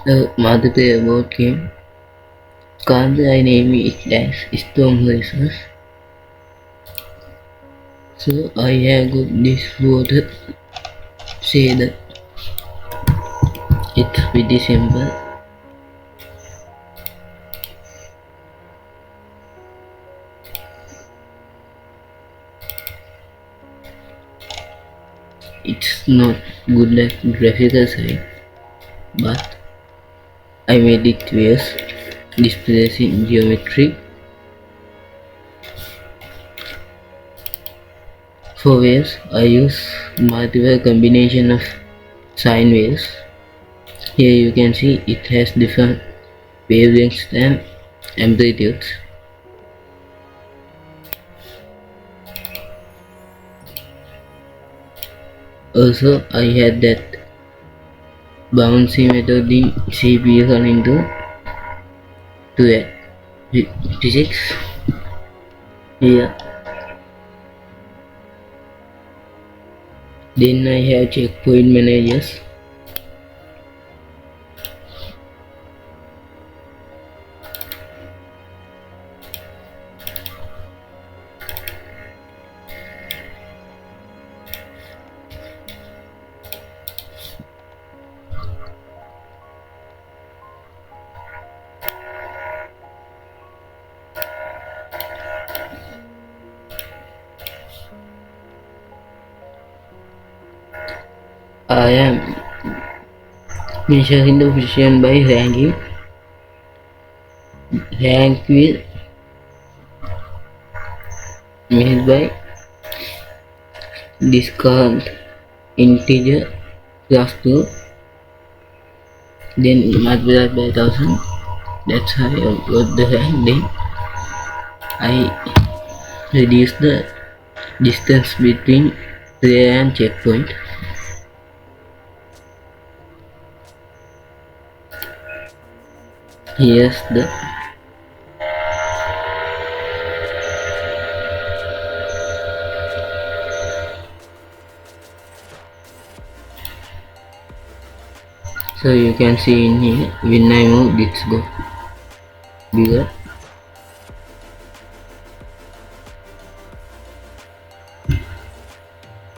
The multiplayer board game. Currently I name it as Storm Racers. So I have got this water. Say that it's pretty simple. It's not good at graphical side, but I made it worse. Displays in geometry. For waves, I use multiple combination of sine waves. Here you can see it has different wavelengths and amplitudes. Also, I had that bouncy method in CPU running to that physics. Here, then I have checkpoint managers. I am measuring the position by ranking. Rank will made by this current integer plus 2, then multiplied by 1000. That's how I got the rank. Then I reduce the distance between player and checkpoint. Here's the so you can see in here when I move it's go bigger.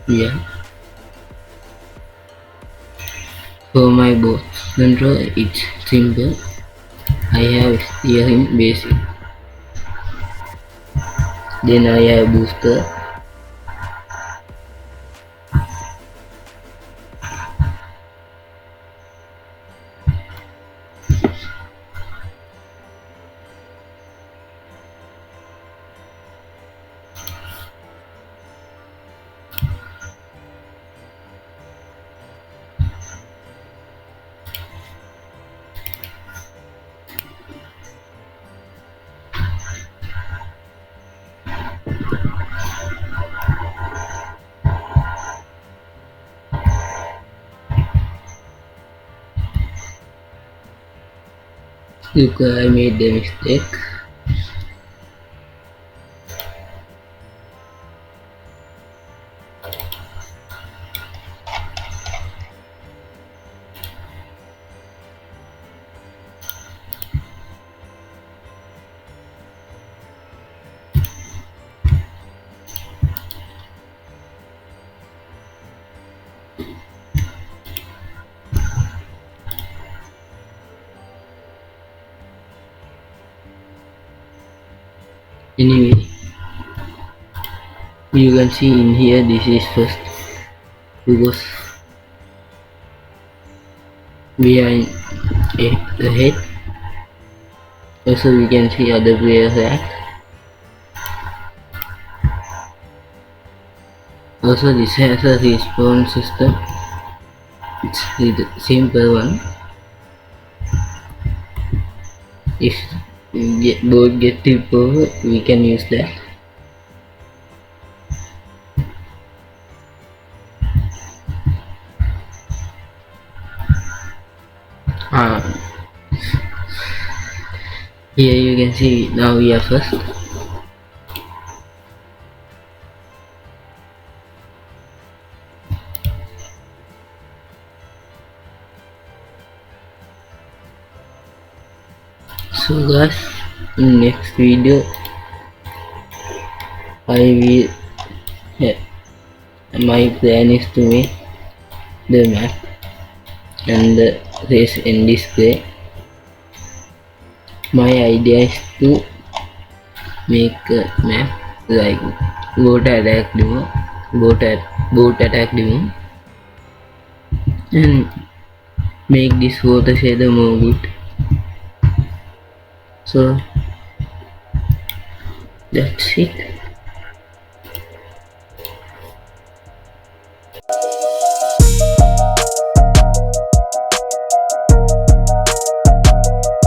Yeah. For my boss control it's simple. I have steering basic. Then I have booster. Look, I made the mistake. Anyway, you can see in here this is first because behind the head. Also we can see other players act. Also this has a respawn system. It's the simple one. If both get tip over, we can use that. Uh, Here you can see now we are first. So guys, in next video I will my plan is to make the map and the race in display. My idea is to make a map like boat attack demo, boat attack demo, and make this water shader more good. So that's it.